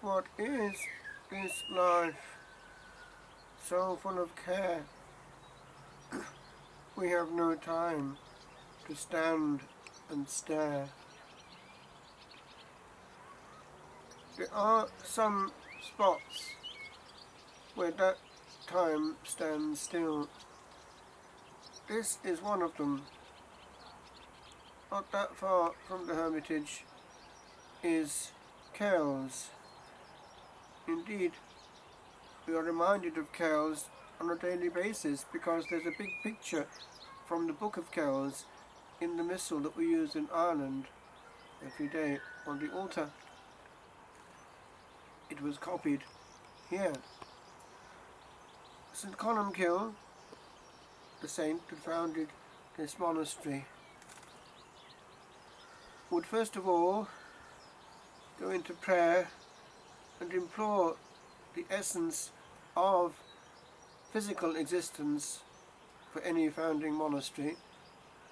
What is this life so full of care? We have no time to stand and stare. There are some spots where that time stands still. This is one of them. Not that far from the hermitage is Kells. Indeed, we are reminded of Kells on a daily basis because there's a big picture from the Book of Kells in the missal that we use in Ireland every day on the altar. It was copied here. St. Colmcille, the saint who founded this monastery, would first of all go into prayer and implore the essence of physical existence for any founding monastery,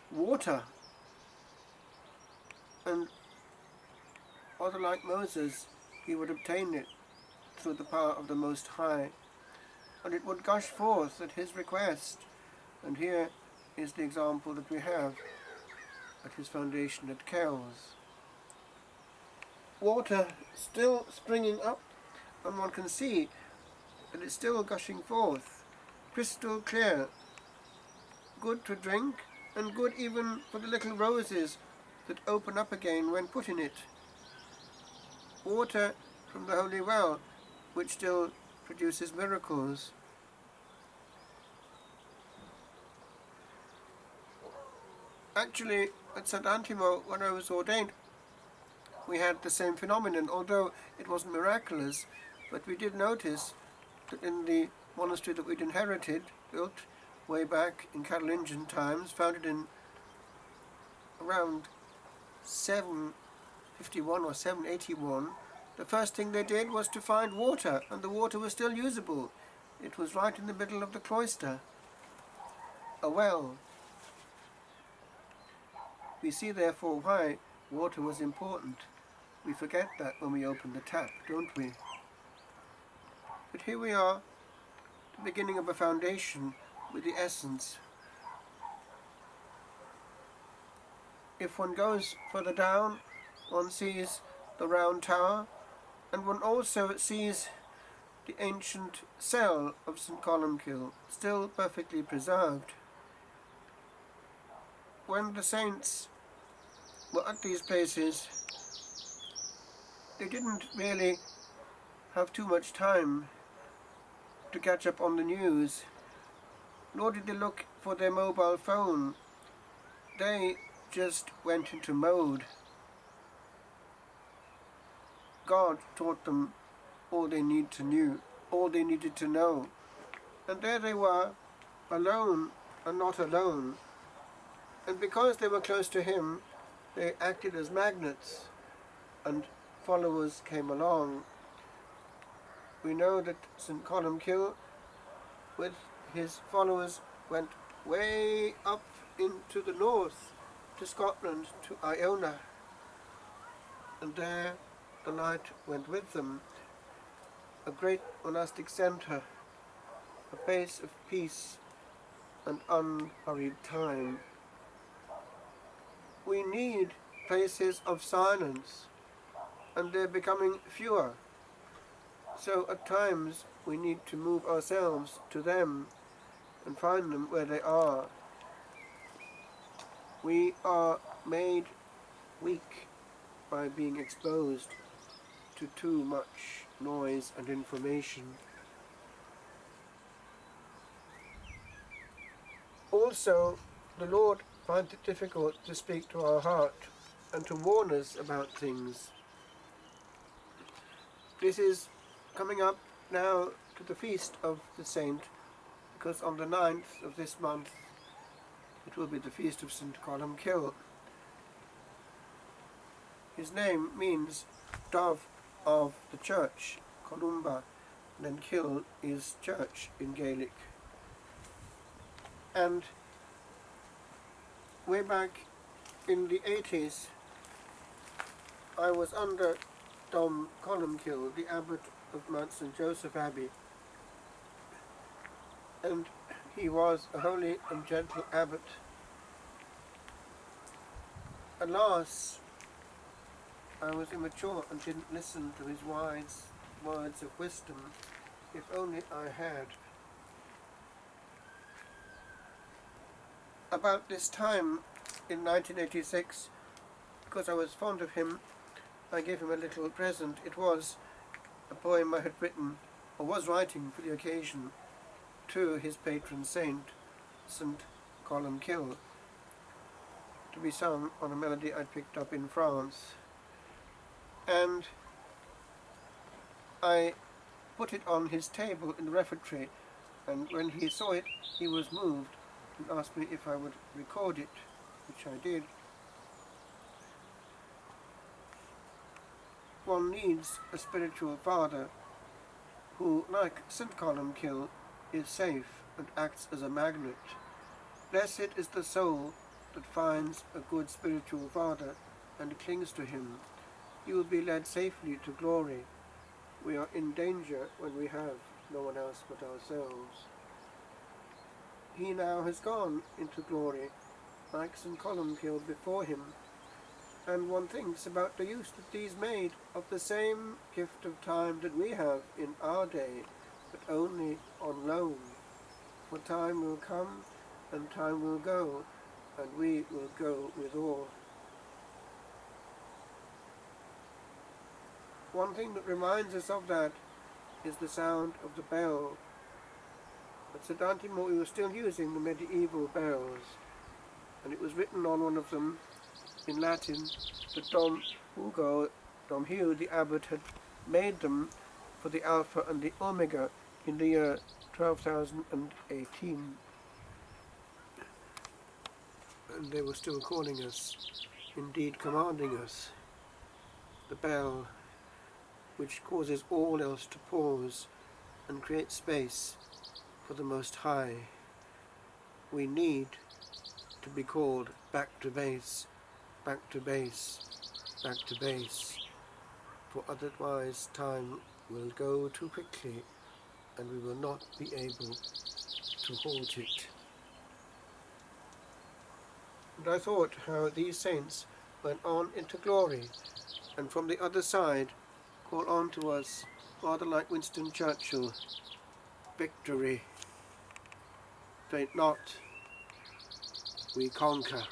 water. And rather like Moses, he would obtain it through the power of the Most High, and it would gush forth at his request. And here is the example that we have at his foundation at Kells. Water still springing up, and one can see that it's still gushing forth, crystal clear, good to drink, and good even for the little roses that open up again when put in it. Water from the holy well, which still produces miracles. Actually, at St. Antimo, when I was ordained, we had the same phenomenon, although it wasn't miraculous, but we did notice that in the monastery that we'd inherited, built way back in Carolingian times, founded in around 751 or 781, the first thing they did was to find water, and the water was still usable. It was right in the middle of the cloister, a well. We see therefore why water was important. We forget that when we open the tap, don't we? But here we are, the beginning of a foundation with the essence. If one goes further down, one sees the round tower, and one also sees the ancient cell of St. Colmcille, still perfectly preserved. When the saints were at these places, they didn't really have too much time to catch up on the news, nor did they look for their mobile phone. They just went into mode. God taught them all they needed to know. And there they were, alone and not alone. And because they were close to him, they acted as magnets, and followers came along. We know that St. Colmcille, with his followers, went way up into the north, to Scotland, to Iona, and there the light went with them, a great monastic centre, a place of peace and unhurried time. We need places of silence, and they're becoming fewer. So at times we need to move ourselves to them and find them where they are. We are made weak by being exposed to too much noise and information. Also, the Lord finds it difficult to speak to our heart and to warn us about things. This is coming up now to the feast of the saint, because on the 9th of this month it will be the feast of St. Colmcille. His name means dove of the church, Columba, and then Kill is church in Gaelic. And way back in the 80s, I was under Dom Colmcille, the abbot of Mount St. Joseph Abbey, and he was a holy and gentle abbot. Alas, I was immature and didn't listen to his wise words of wisdom. If only I had. About this time, in 1986, because I was fond of him, I gave him a little present. It was a poem I had written, or was writing for the occasion, to his patron saint, St. Colmcille, to be sung on a melody I'd picked up in France. And I put it on his table in the refectory, and when he saw it, he was moved and asked me if I would record it, which I did. One needs a spiritual father who, like St. Colmcille, is safe and acts as a magnet. Blessed is the soul that finds a good spiritual father and clings to him. He will be led safely to glory. We are in danger when we have no one else but ourselves. He now has gone into glory, like St. Colmcille before him, and one thinks about the use that these made of the same gift of time that we have in our day, but only on loan. For time will come and time will go, and we will go with all. One thing that reminds us of that is the sound of the bell. At St. Antimo we were still using the medieval bells, and it was written on one of them in Latin that Dom Hugh, the abbot, had made them for the Alpha and the Omega in the year 12,018. And they were still calling us, indeed commanding us. The bell, which causes all else to pause and create space for the Most High. We need to be called back to base, back to base, back to base, for otherwise time will go too quickly and we will not be able to halt it. And I thought how these saints went on into glory, and from the other side call on to us, rather like Winston Churchill, victory. Faint not, we conquer.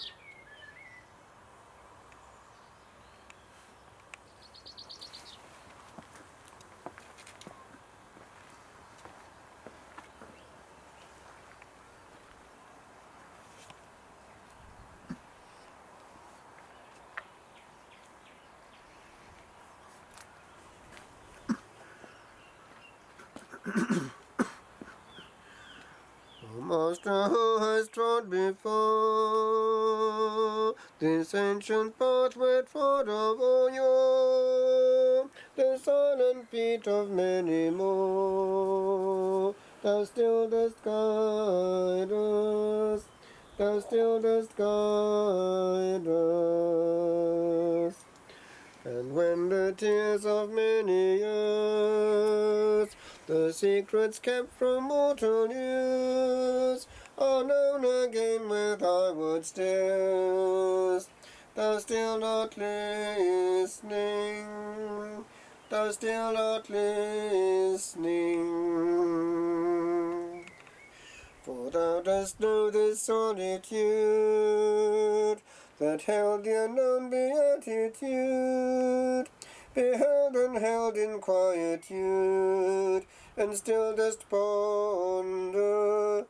O Master, who has trod before this ancient pathway trod of all you, the silent feet of many more, thou still dost guide us, thou still dost guide us. And when the tears of many years, the secrets kept from mortal ears, are known again with highward stares, thou still art listening, thou still art listening. For thou dost know this solitude that held the unknown beatitude, beheld and held in quietude, and still dost ponder,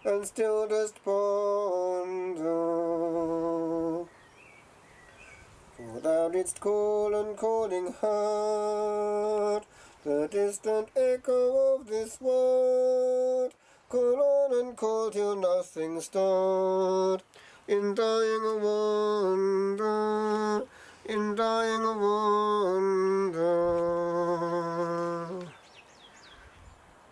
and still dost ponder. For thou didst call and calling heard the distant echo of this word, call on and call till nothing stirred, in dying a wonder, in dying a wonder.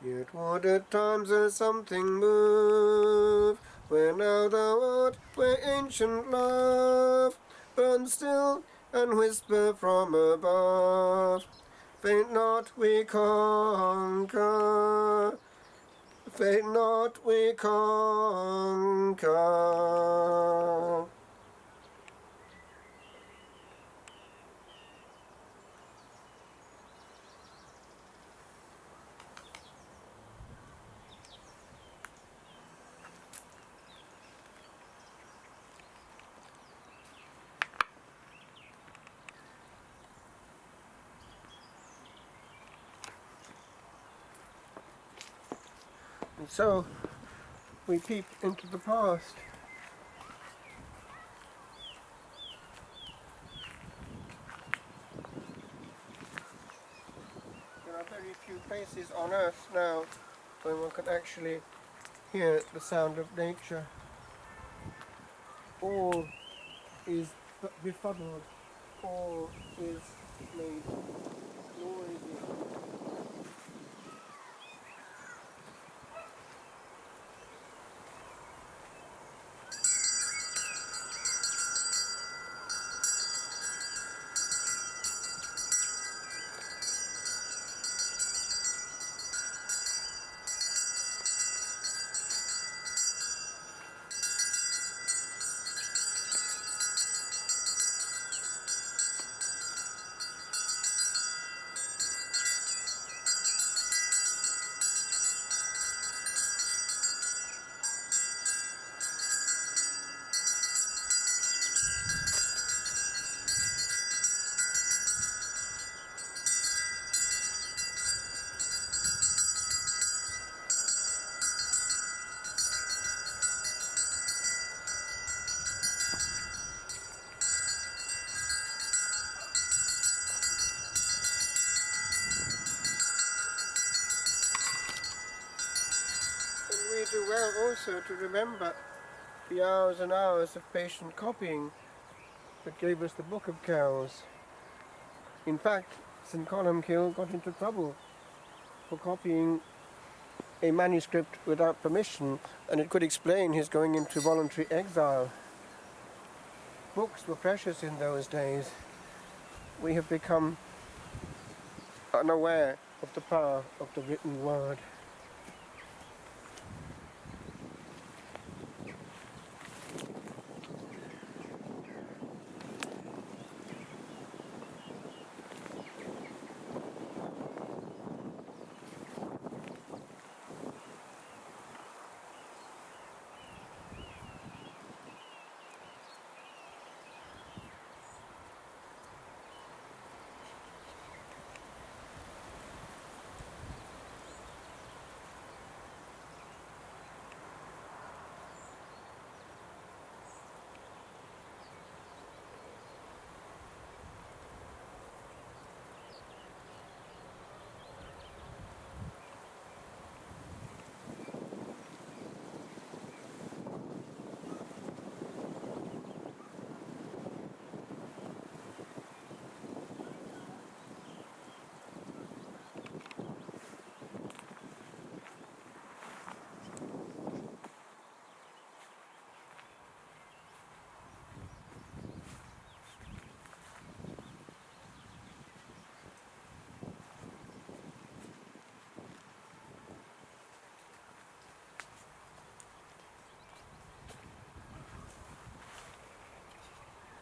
Yet would at times a something move, where now thou art, where ancient love burns still and whisper from above, faint not, we conquer. Faint not, we conquer. And so we peep into the past. There are very few places on earth now where one can actually hear the sound of nature. All is befuddled, all is made noisy. And we do well also to remember the hours and hours of patient copying that gave us the Book of Cows. In fact, St. Colmcille got into trouble for copying a manuscript without permission, and it could explain his going into voluntary exile. Books were precious in those days. We have become unaware of the power of the written word.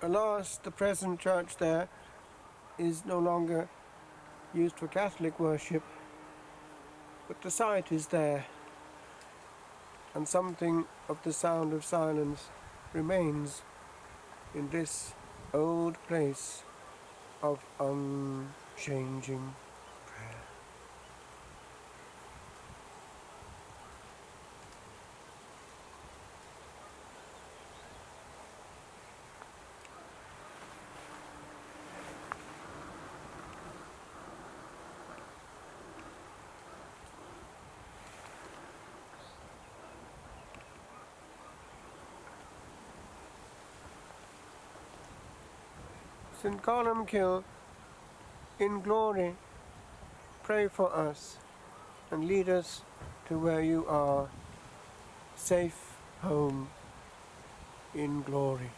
Alas, the present church there is no longer used for Catholic worship, but the site is there, and something of the sound of silence remains in this old place of unchanging prayer. St. Colmcille, in glory, pray for us and lead us to where you are, safe home in glory.